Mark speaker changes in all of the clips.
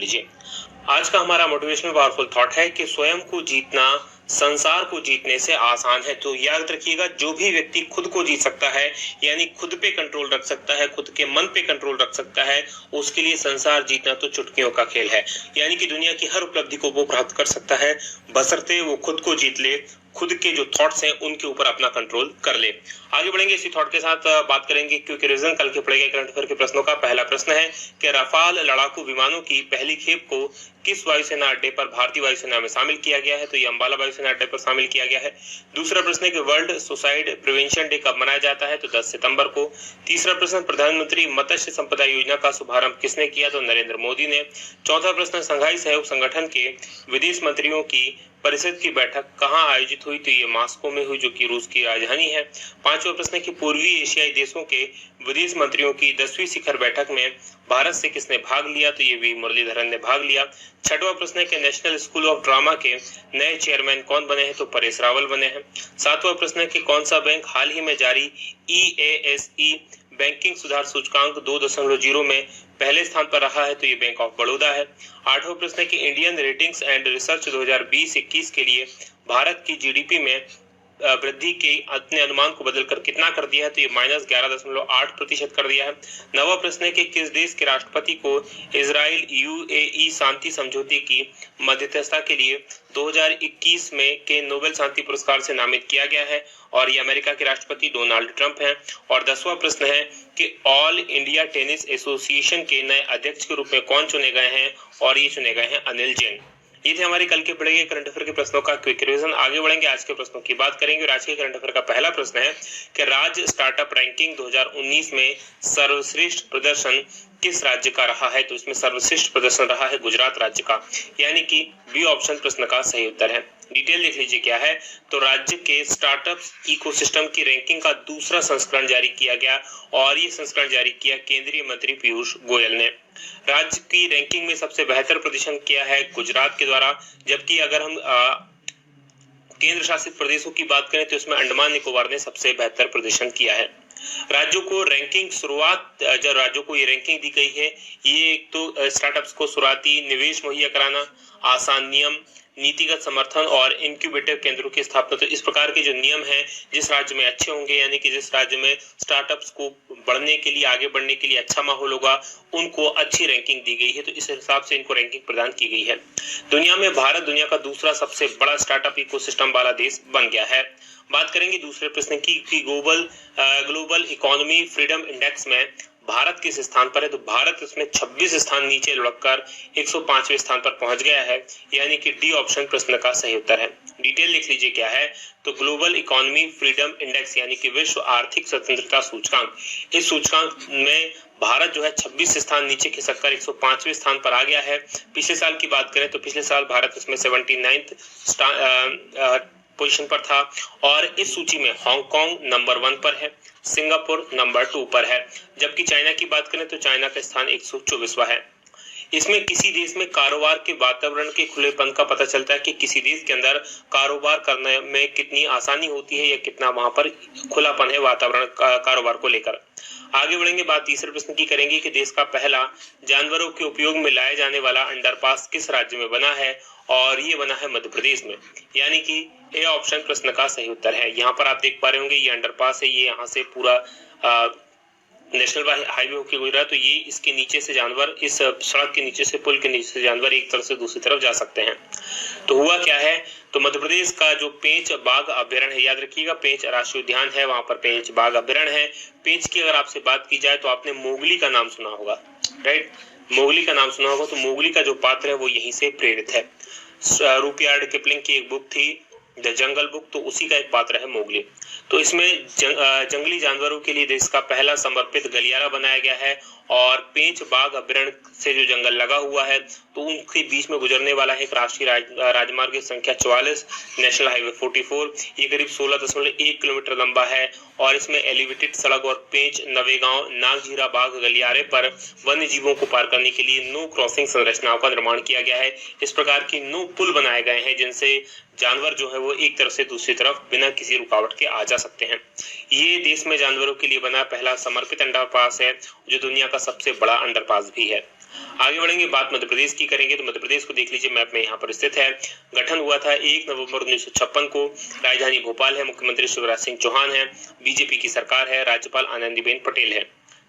Speaker 1: लीजिए। आज का हमारा मोटिवेशनल पावरफुल थॉट है कि स्वयं को जीतना संसार को जीतने से आसान है। तो याद रखिएगा, जो भी व्यक्ति खुद को जीत सकता है, यानी खुद पे कंट्रोल रख सकता है, खुद के मन पे कंट्रोल रख सकता है, उसके लिए संसार जीतना तो चुटकियों का खेल है। यानी कि दुनिया की हर उपलब्धि को वो प्राप्त कर सकता है, बशर्ते वो खुद को जीत ले, खुद के जो थॉट्स हैं उनके ऊपर अपना कंट्रोल कर ले। आगे बढ़ेंगे इसी थॉट के साथ, बात करेंगे क्योंकि रिवीजन कल के पढ़े गए करंट अफेयर के प्रश्नों का। पहला प्रश्न है कि राफाल लड़ाकू विमानों की पहली खेप को किस वायुसेना अड्डे पर भारतीय वायुसेना में शामिल किया गया है? तो ये अंबाला वायुसेना अड्डे पर शामिल किया गया है। दूसरा प्रश्न है कि वर्ल्ड सुसाइड प्रिवेंशन डे कब मनाया जाता है? तो 10 सितंबर को। तीसरा प्रश्न, प्रधानमंत्री मत्स्य संपदा योजना का शुभारंभ किसने किया? तो नरेंद्र मोदी ने। चौथा प्रश्न, संघाई सहयोग संगठन के विदेश मंत्रियों की परिषद की बैठक कहां आयोजित हुई? तो ये मॉस्को में हुई, जो कि रूस की राजधानी है। पांचवा प्रश्न है कि पूर्वी एशियाई देशों के विदेश मंत्रियों की 10वीं शिखर बैठक में भारत से किसने भाग लिया? तो ये वी मुरलीधरन ने भाग लिया। छठवां प्रश्न है कि नेशनल स्कूल ऑफ ड्रामा के नए चेयरमैन कौन बने हैं? तो परेश रावल बने हैं। सातवां प्रश्न है कि कौन सा बैंक हाल ही में जारी EASE बैंकिंग सुधार सूचकांक 2.0 में पहले स्थान पर रहा है? तो ये बैंक ऑफ बड़ौदा है। आठवां प्रश्न है कि इंडियन रेटिंग्स एंड रिसर्च 2020-21 के लिए भारत की GDP में वृद्धि के अपने अनुमान को बदलकर कितना कर दिया है? तो ये -11.8% कर दिया है। नवा प्रश्न है कि किस देश के राष्ट्रपति को इजराइल UAE शांति समझौते की मध्यस्थता के लिए 2021 में के नोबेल शांति पुरस्कार से नामित किया गया है? और ये अमेरिका के राष्ट्रपति डोनाल्ड ट्रंप हैं। और 10वां प्रश्न है कि ऑल इंडिया टेनिस एसोसिएशन के नए अध्यक्ष के रूप में कौन चुने गए हैं? और ये चुने गए हैं अनिल जैन। ये थे हमारे कल के पढ़े गए करंट अफेयर के प्रश्नों का क्विक रिवीजन। आगे बढ़ेंगे, आज के प्रश्नों की बात करेंगे। और आज के करंट अफेयर का पहला प्रश्न है कि राज्य स्टार्टअप रैंकिंग 2019 में सर्वश्रेष्ठ प्रदर्शन किस राज्य का रहा है? तो इसमें सर्वश्रेष्ठ प्रदर्शन रहा है गुजरात राज्य का, यानी कि बी ऑप्शन प्रश्न का सही उत्तर है। डिटेल देख लीजिए क्या है। तो राज्य के स्टार्टअप इकोसिस्टम की रैंकिंग का दूसरा संस्करण जारी किया गया, और ये संस्करण जारी किया केंद्रीय मंत्री पीयूष गोयल ने। राज्य की रैंकिंग में सबसे बेहतर प्रदर्शन किया है गुजरात के द्वारा, जबकि अगर हम केंद्र शासित प्रदेशों की बात करें तो इसमें अंडमान निकोबार ने सबसे बेहतर प्रदर्शन किया है। राज्यों को रैंकिंग शुरुआत, जब राज्यों को ये रैंकिंग दी गई है, ये एक तो स्टार्टअप्स को शुरुआती निवेश मुहैया कराना, आसान नियम, नीतिगत समर्थन और इंक्यूबेटर केंद्रों की स्थापना। तो इस प्रकार के जो नियम हैं जिस राज्य में अच्छे होंगे, यानी कि जिस राज्य में स्टार्टअप्स को बढ़ने के लिए, आगे बढ़ने के लिए अच्छा माहौल होगा, उनको अच्छी रैंकिंग दी गई है। तो इस हिसाब से इनको रैंकिंग प्रदान की गई है। दुनिया में भारत दुनिया का दूसरा सबसे बड़ा स्टार्टअप इकोसिस्टम वाला देश बन गया है। बात करेंगे दूसरे प्रश्न की ग्लोबल इकोनॉमी फ्रीडम इंडेक्स में भारत किस स्थान पर है? तो भारत इसमें 26 स्थान नीचे लुढ़ककर 105वें स्थान पर पहुंच गया है, यानी कि डी ऑप्शन प्रश्न का सही उत्तर है। डिटेल लिख लीजिए क्या है। तो ग्लोबल इकोनॉमी फ्रीडम इंडेक्स, यानी कि विश्व आर्थिक स्वतंत्रता सूचकांक, इस सूचकांक में भारत जो है 26 स्थान नीचे खिसककर 105वें स्थान पर आ गया है। पिछले साल की बात करें तो पिछले साल भारत इसमें 79th पोजीशन पर था, और इस सूची में हांगकांग नंबर 1 पर है, सिंगापुर नंबर 2 पर है, जबकि चाइना की बात करें तो चाइना का स्थान 124वां है। इसमें किसी देश में कारोबार के वातावरण के खुलेपन का पता चलता है कि किसी देश के अंदर कारोबार करने में कितनी आसानी होती है या कितना वहां पर खुलापन है वातावरण कारोबार को लेकर। आगे बढ़ेंगे, बात तीसरे प्रश्न की करेंगे कि देश का पहला जानवरों के उपयोग में लाए जाने वाला अंडरपास किस राज्य में बना है? और ये बना है मध्य प्रदेश में, यानी कि ए ऑप्शन प्रश्न का सही उत्तर है। यहाँ पर आप देख पा रहे होंगे ये अंडरपास है, ये यहाँ से पूरा नेशनल हाईवे होकर गुजरा, तो ये इसके नीचे से जानवर, इस सड़क के नीचे से, पुल के नीचे से जानवर एक तरफ से दूसरी तरफ जा सकते हैं। तो हुआ क्या है, तो मध्य प्रदेश का जो पेंच बाघ अभ्यारण्य है, याद रखिएगा पेंच राष्ट्रीय उद्यान है, वहां पर पेंच बाघ अभ्यारण्य है। पेंच की अगर आपसे बात की जाए तो आपने मोगली का नाम सुना होगा, राइट, मोगली का नाम सुना होगा। तो मोगली का जो पात्र है वो यहीं से प्रेरित है। रुडयार्ड किपलिंग की एक बुक थी द जंगल बुक, तो उसी का एक पात्र है मोगली। तो इसमें जंगली जानवरों के लिए देश का पहला समर्पित गलियारा बनाया गया है, और पेंच बाघ अभ्यारण्य से जो जंगल लगा हुआ है तो उनके बीच में गुजरने वाला है एक राष्ट्रीय राजमार्ग संख्या 44 नेशनल हाईवे 44। ये करीब 16.1 किलोमीटर लंबा है, और इसमें एलिवेटेड सड़क और पेंच नवेगांव नागझीरा बाघ गलियारे पर वन्य जीवों को पार करने के लिए नो क्रॉसिंग संरचनाओं का निर्माण किया गया है। इस प्रकार की नो पुल बनाए गए हैं जिनसे जानवर जो है वो एक तरफ से दूसरी तरफ बिना किसी रुकावट के आ जा सकते हैं। ये देश में जानवरों के लिए बना पहला समर्पित अंडरपास है, जो दुनिया का सबसे बड़ा अंडरपास भी है। आगे बढ़ेंगे, बात मध्य प्रदेश की करेंगे तो मध्य प्रदेश को देख लीजिए, मैप में यहाँ पर स्थित है। गठन हुआ था 1 नवंबर 1956 को। राजधानी भोपाल है। मुख्यमंत्री शिवराज सिंह चौहान है। बीजेपी की सरकार है। राज्यपाल आनंदीबेन पटेल है।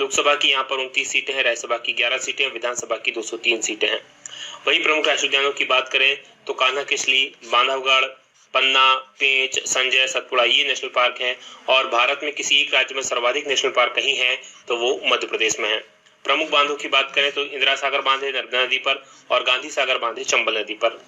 Speaker 1: लोकसभा की यहाँ पर 29 सीटें हैं। राज्यसभा की 11 सीटें, विधानसभा की 203 सीटें हैं। वही प्रमुख राष्ट्रीय उद्यानों की बात करें तो कान्हा किसली, बांधवगढ़, पन्ना, पेंच, संजय, सतपुड़ा ये नेशनल पार्क हैं। और भारत में किसी एक राज्य में सर्वाधिक नेशनल पार्क कहीं है तो वो मध्य प्रदेश में है। प्रमुख बांधों की बात करें तो इंदिरा सागर बांध है नर्मदा नदी पर और गांधी सागर बांध है चंबल नदी पर।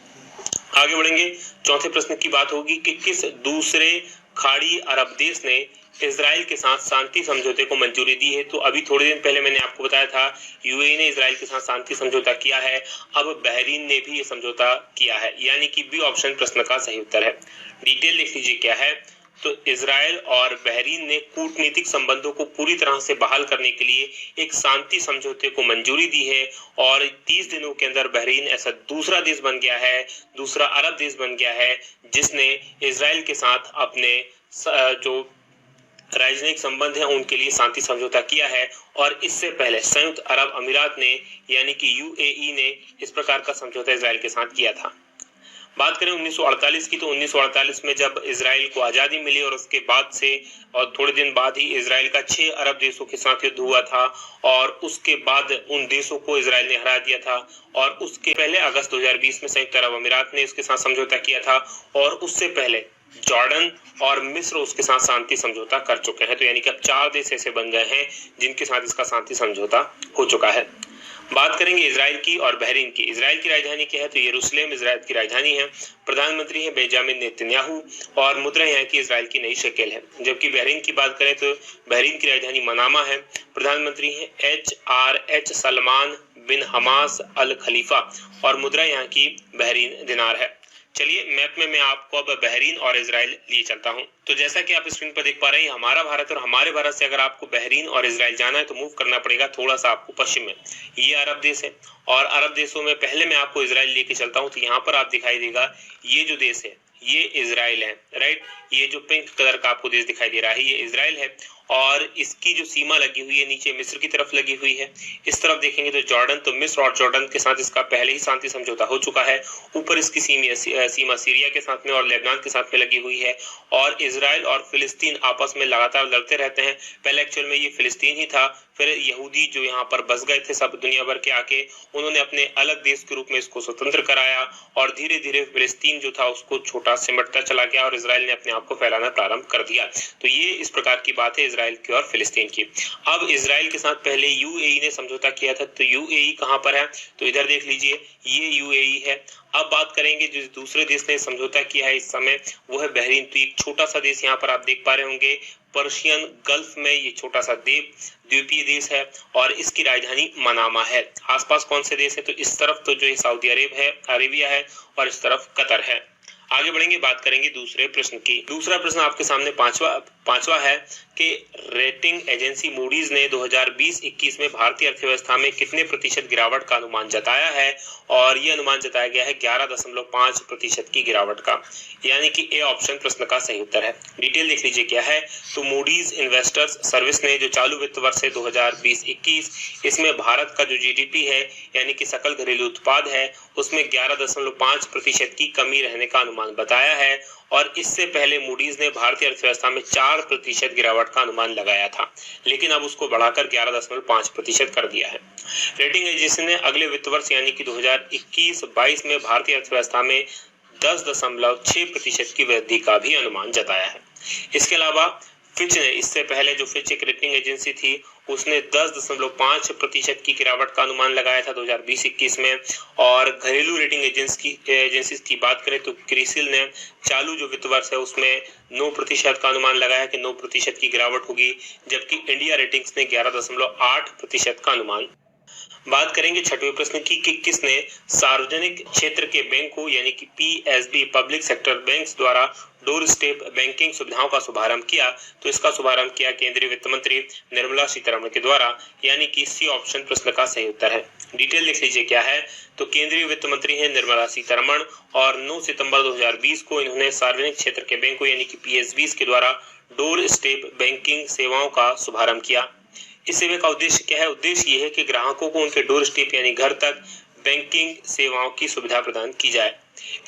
Speaker 1: आगे बढ़ेंगे, चौथे प्रश्न की बात होगी कि किस दूसरे खाड़ी अरब देश ने इजराइल के साथ शांति समझौते को मंजूरी दी है। तो अभी थोड़े दिन पहले मैंने आपको बताया था यूएई ने इजराइल के साथ शांति समझौता किया है। अब बहरीन ने भी ये समझौता किया है, यानी कि बी ऑप्शन प्रश्न का सही उत्तर है। डिटेल देख लीजिए क्या है। तो इजराइल और बहरीन ने कूटनीतिक संबंधों को पूरी तरह से बहाल करने के लिए एक शांति समझौते को मंजूरी दी है और 30 दिनों के अंदर बहरीन ऐसा दूसरा देश बन गया है, दूसरा अरब देश बन गया है जिसने इजराइल के साथ अपने जो राजनयिक संबंध है उनके लिए शांति समझौता किया है। और इससे पहले संयुक्त अरब अमीरात ने यानी कि यूएई ने इस प्रकार का समझौता इजराइल के साथ किया था। बात करें 1948 की तो 1948 में जब इजराइल को आज़ादी मिली और उसके बाद से और थोड़े दिन बाद ही इजराइल का 6 अरब देशों के साथ युद्ध हुआ था और उसके बाद उन देशों को इजराइल ने हरा दिया था। और उसके पहले अगस्त 2020 में संयुक्त अरब अमीरात ने इसके साथ समझौता किया था और उससे पहले जॉर्डन और मिस्र उसके साथ शांति समझौता कर चुके हैं। तो यानी कि अब 4 देश ऐसे बन गए हैं जिनके साथ इसका शांति समझौता हो चुका है। बात करेंगे इजराइल की और बहरीन की। इजराइल की राजधानी क्या है तो यरूशलेम इजराइल की राजधानी है। प्रधानमंत्री है बेंजामिन नेतन्याहू और मुद्रा यहाँ की इजराइल की नई शक्ल है। जबकि बहरीन की बात करें तो बहरीन की राजधानी मनामा है। प्रधानमंत्री है HRH सलमान बिन हमास अल खलीफा और मुद्रा यहाँ की बहरीन दिनार है। चलिए मैप में मैं आपको अब बहरीन और इजराइल लिए चलता हूं। तो जैसा कि आप स्क्रीन पर देख पा रहे हैं हमारा भारत और हमारे भारत से अगर आपको बहरीन और इजराइल जाना है तो मूव करना पड़ेगा थोड़ा सा आपको पश्चिम में। ये अरब देश है और अरब देशों में पहले मैं आपको इजराइल लेके चलता हूं। तो यहाँ पर आप दिखाई देगा ये जो देश है ये इजराइल है, राइट। ये जो पिंक कलर का आपको देश दिखाई दे रहा है ये इजराइल है और इसकी जो सीमा लगी हुई है नीचे मिस्र की तरफ लगी हुई है। इस तरफ देखेंगे तो जॉर्डन, तो मिस्र और जॉर्डन के साथ इसका पहले ही शांति समझौता हो चुका है। ऊपर इसकी सीमा सीरिया के साथ में और लेबनान के साथ में लगी हुई है। और इजराइल और फिलिस्तीन आपस में लगातार लड़ते रहते हैं। पहले एक्चुअल में ये फिलिस्तीन ही था, फिर यहूदी जो यहाँ पर बस गए थे सब दुनिया भर के आके उन्होंने अपने अलग देश के रूप में इसको स्वतंत्र कराया और धीरे धीरे फिलिस्तीन जो था उसको छोटा सिमटता चला गया और इजराइल ने अपने आप को फैलाना प्रारंभ कर दिया। तो ये इस प्रकार की बात है इजराइल की और फिलिस्तीन की। अब इजराइल के साथ पहले यूएई ने समझौता किया था। तो यूएई कहाँ पर है तो इधर देख लीजिए ये यूएई है। अब बात करेंगे जो दूसरे देश ने समझौता किया है इस समय वो है बहरीन। तो एक छोटा सा देश यहाँ पर आप देख पा रहे होंगे पर्शियन गल्फ में ये छोटा सा द्वीपीय देश है और इसकी राजधानी मनामा है। आसपास कौन से देश है तो इस तरफ तो जो है सऊदी अरेबिया है और इस तरफ कतर है। आगे बढ़ेंगे, बात करेंगे दूसरे प्रश्न की। दूसरा प्रश्न आपके सामने पांचवा है कि रेटिंग एजेंसी मूडीज ने 2020-21 में भारतीय अर्थव्यवस्था में कितने प्रतिशत गिरावट का अनुमान जताया है। और यह अनुमान जताया गया है 11.5% की गिरावट का, यानी कि ए ऑप्शन प्रश्न का सही उत्तर है। डिटेल देख लीजिए क्या है। तो मूडीज इन्वेस्टर्स सर्विस ने जो चालू वित्त वर्ष है 2020-21 इसमें भारत का जो जीडीपी है यानी कि सकल घरेलू उत्पाद है उसमें 11.5% की कमी रहने का अनुमान बताया है। और इससे पहले मूडीज ने भारतीय अर्थव्यवस्था में 4% गिरावट का अनुमान लगाया था, लेकिन अब उसको बढ़ाकर 11.5% कर दिया है। रेटिंग एजेंसी ने अगले वित्त वर्ष यानी कि 2021-22 में भारतीय अर्थव्यवस्था में 10.6% की वृद्धि का भी अनुमान जताया है। इसके अलावा फिच ने इससे पहले जो फिच एक रेटिंग एजेंसी थी उसने 10.5% की गिरावट का अनुमान लगाया था 2020-21 में। और घरेलू रेटिंग एजेंसी की बात करें तो क्रिसिल ने चालू जो वित्त वर्ष है उसमें 9% का अनुमान लगाया कि 9% की गिरावट होगी, जबकि इंडिया रेटिंग्स ने 11.8% का अनुमान। बात करेंगे छठवें प्रश्न की कि किसने सार्वजनिक क्षेत्र के बैंकों यानी कि पीएसबी पब्लिक सेक्टर बैंक्स द्वारा डोर स्टेप बैंकिंग सुविधाओं का शुभारंभ किया। तो इसका शुभारंभ किया केंद्रीय वित्त मंत्री निर्मला सीतारमण के द्वारा, यानी कि सी ऑप्शन प्रश्न का सही उत्तर है। डिटेल देख लीजिए क्या है। तो केंद्रीय वित्त मंत्री है निर्मला सीतारमण और 9 सितंबर 2020 को इन्होंने सार्वजनिक क्षेत्र के बैंकों यानी कि पीएसबी के द्वारा डोर स्टेप बैंकिंग सेवाओं का शुभारंभ किया। इस सेवा का उद्देश्य क्या है? उद्देश्य ये है कि ग्राहकों को उनके डोर स्टेप यानी घर तक बैंकिंग सेवाओं की सुविधा प्रदान की जाए।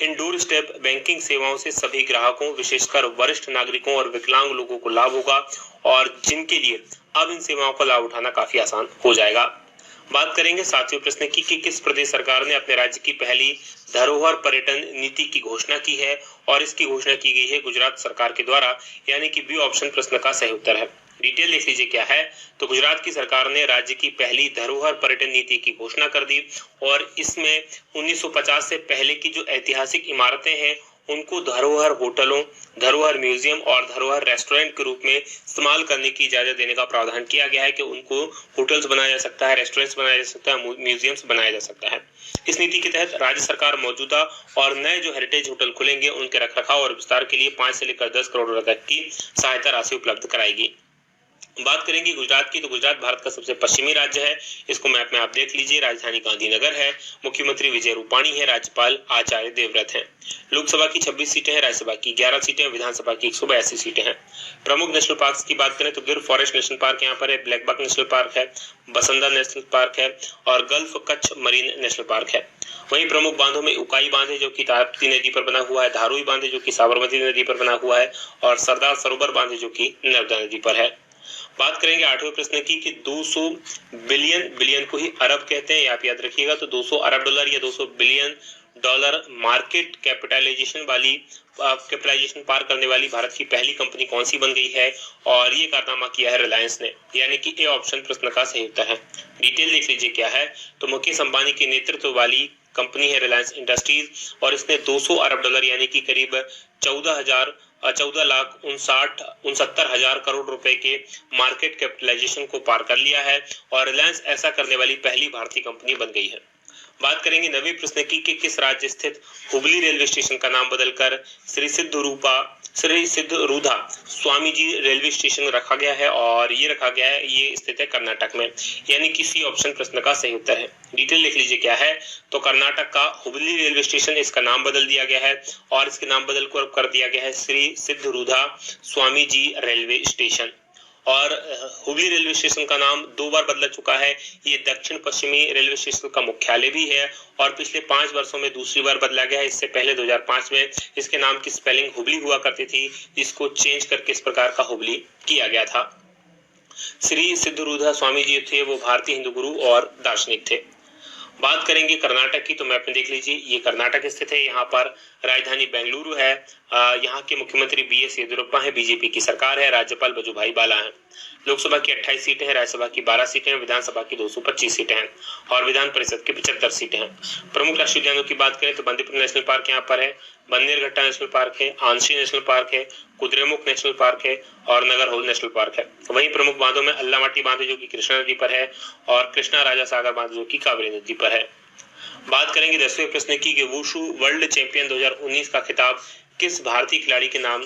Speaker 1: इन डोर स्टेप बैंकिंग सेवाओं से सभी ग्राहकों, विशेषकर वरिष्ठ नागरिकों और विकलांग लोगों को लाभ होगा और जिनके लिए अब इन सेवाओं का लाभ उठाना काफी आसान हो जाएगा। बात करेंगे 7वें प्रश्न की कि किस प्रदेश सरकार ने अपने राज्य की पहली धरोहर पर्यटन नीति की घोषणा की है, और इसकी घोषणा की गई है गुजरात सरकार के द्वारा, यानी कि बी ऑप्शन प्रश्न का सही उत्तर है। डिटेल देख लीजिए क्या है। तो गुजरात की सरकार ने राज्य की पहली धरोहर पर्यटन नीति की घोषणा कर दी और इसमें 1950 से पहले की जो ऐतिहासिक इमारतें हैं उनको धरोहर होटलों, धरोहर म्यूजियम और धरोहर रेस्टोरेंट के रूप में इस्तेमाल करने की इजाजत देने का प्रावधान किया गया है कि उनको होटल्स बनाया जा सकता है, रेस्टोरेंट्स बनाया जा सकता है, म्यूजियम्स बनाया जा सकता है। इस नीति के तहत राज्य सरकार मौजूदा और नए जो हेरिटेज होटल खुलेंगे उनके रखरखाव और विस्तार के लिए 5 से लेकर 10 करोड़ रुपए तक की सहायता राशि उपलब्ध कराएगी। बात करेंगे गुजरात की, तो गुजरात भारत का सबसे पश्चिमी राज्य है। इसको मैप में आप देख लीजिए। राजधानी गांधीनगर है, मुख्यमंत्री विजय रूपाणी है, राज्यपाल आचार्य देवव्रत हैं। लोकसभा की 26 सीटें हैं, राज्यसभा की 11 सीटें, विधानसभा की 182 सीटें हैं। प्रमुख नेशनल पार्क्स की बात करें तो गिर फॉरेस्ट नेशनल पार्क यहाँ पर है, ब्लैक बक नेशनल पार्क है, बसंदा नेशनल पार्क है और gulf Kutch marine national park है। वहीं प्रमुख बांधों में उकाई बांध है जो कि ताप्ती नदी पर बना हुआ है, धारुई बांध है जो कि साबरमती नदी पर बना हुआ है और सरदार सरोवर बांध है जो कि नर्मदा नदी पर है। बात करेंगे 8वें प्रश्न की कि 200 बिलियन को ही अरब कहते हैं, आप याद रखिएगा। तो 200 अरब डॉलर या 200 बिलियन डॉलर मार्केट कैपिटलाइजेशन पार करने वाली भारत की पहली कंपनी कौन सी बन गई है, और ये कारनामा किया है रिलायंस ने, यानी कि ए ऑप्शन प्रश्न का सही उत्तर है। डिटेल देख लीजिए क्या है। तो मुकेश अंबानी के नेतृत्व वाली कंपनी है रिलायंस इंडस्ट्रीज और इसने 200 अरब डॉलर यानी कि करीब 14,69,69 करोड़ रुपए के मार्केट कैपिटलाइजेशन को पार कर लिया है और रिलायंस ऐसा करने वाली पहली भारतीय कंपनी बन गई है। बात करेंगे 9वें प्रश्न की कि किस राज्य स्थित हुबली रेलवे स्टेशन का नाम बदलकर श्री सिद्धरूधा स्वामी जी रेलवे स्टेशन रखा गया है, और ये रखा गया है, ये स्थित है कर्नाटक में, यानी कि सी ऑप्शन प्रश्न का सही उत्तर है। डिटेल लिख लीजिए क्या है। तो कर्नाटक का हुबली रेलवे स्टेशन, इसका नाम बदल दिया गया है और इसके नाम बदल कर दिया गया है श्री सिद्धरूधा स्वामी जी रेलवे स्टेशन। और हुबली रेलवे स्टेशन का नाम 2 बार बदल चुका है। ये दक्षिण पश्चिमी रेलवे स्टेशन का मुख्यालय भी है और पिछले 5 वर्षों में दूसरी बार बदला गया है। इससे पहले 2005 में इसके नाम की स्पेलिंग हुबली हुआ करती थी, जिसको चेंज करके इस प्रकार का हुबली किया गया था। श्री सिद्धरूधा स्वामी जी थे वो भारतीय हिंदू गुरु और दार्शनिक थे। बात करेंगे कर्नाटक की, तो मैप में देख लीजिए, ये कर्नाटक स्थित है। यहाँ पर राजधानी बेंगलुरु है। यहाँ के मुख्यमंत्री BS येदियुरप्पा है, बीजेपी की सरकार है, राज्यपाल वजुभाई वाला है। लोकसभा की 28 सीटें हैं, राज्यसभा की 12 सीटें हैं, विधानसभा की 225 सीटें हैं और विधान परिषद की 75 सीटें हैं। प्रमुख राष्ट्रीय उद्यानों की बात करें तो बंदीपुर नेशनल पार्क यहाँ पर है, बन्नेरघट्टा नेशनल पार्क है, आंशी नेशनल पार्क है, कुद्रेमुख नेशनल पार्क है और नगरहोल नेशनल पार्क है। वहीं प्रमुख बांधों में अल्लामाटी बांध जो कि कृष्णा नदी पर है और कृष्णा राजा सागर बांध जो कि कावेरी नदी पर है। बात करेंगे 10वें प्रश्न की कि वुशु वर्ल्ड चैंपियन 2019 का खिताब किस भारतीय खिलाड़ी के नाम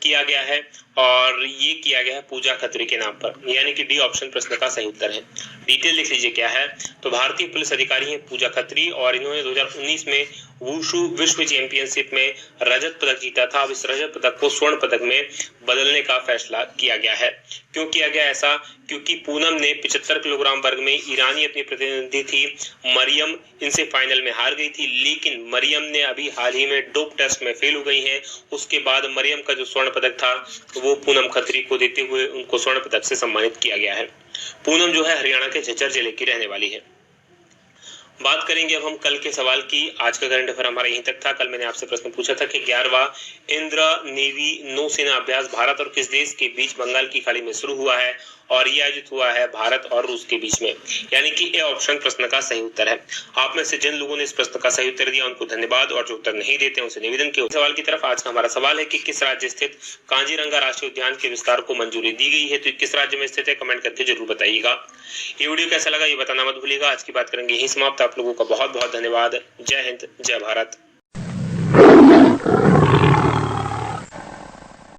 Speaker 1: किया गया है, और ये किया गया है पूजा खत्री के नाम पर, यानी कि डी ऑप्शन प्रश्न का सही उत्तर है। डिटेल लिख लीजिए क्या है। तो भारतीय पुलिस अधिकारी हैं पूजा खत्री और इन्होंने 2019 में वुशु विश्व चैंपियनशिप में रजत पदक जीता था। अब इस रजत पदक को स्वर्ण पदक में बदलने का फैसला किया गया है। क्यों किया गया ऐसा? क्योंकि पूनम ने 75 किलोग्राम वर्ग में ईरानी अपनी प्रतिनिधि थी मरियम, इनसे फाइनल में हार गई थी, लेकिन मरियम ने अभी हाल ही में डोप टेस्ट में फेल हो गई है। उसके बाद मरियम का जो स्वर्ण पदक था वो पूनम खत्री को देते हुए उनको स्वर्ण पदक से सम्मानित किया गया है। पूनम जो है हरियाणा के झज्जर जिले की रहने वाली है। बात करेंगे अब हम कल के सवाल की। आज का करंट अफेयर हमारा यहीं तक था। कल मैंने आपसे प्रश्न पूछा था कि 11वां इंद्र नेवी नौसेना अभ्यास भारत और किस देश के बीच बंगाल की खाड़ी में शुरू हुआ है, और यह आयोजित हुआ है भारत और रूस के बीच में, यानी कि ए ऑप्शन प्रश्न का सही उत्तर है। आप में से जिन लोगों ने इस प्रश्न का सही उत्तर दिया उनको धन्यवाद, और जो उत्तर नहीं देते उनसे निवेदन के सवाल की तरफ। आज का हमारा सवाल है कि किस राज्य स्थित कांजीरंगा राष्ट्रीय उद्यान के विस्तार को मंजूरी दी गई है, तो किस राज्य में स्थित है कमेंट करके जरूर बताइएगा। ये वीडियो कैसा लगा ये बताना मत भूलिएगा। आज की बात करेंगे यही समाप्त। आप लोगों का बहुत बहुत धन्यवाद। जय हिंद, जय भारत।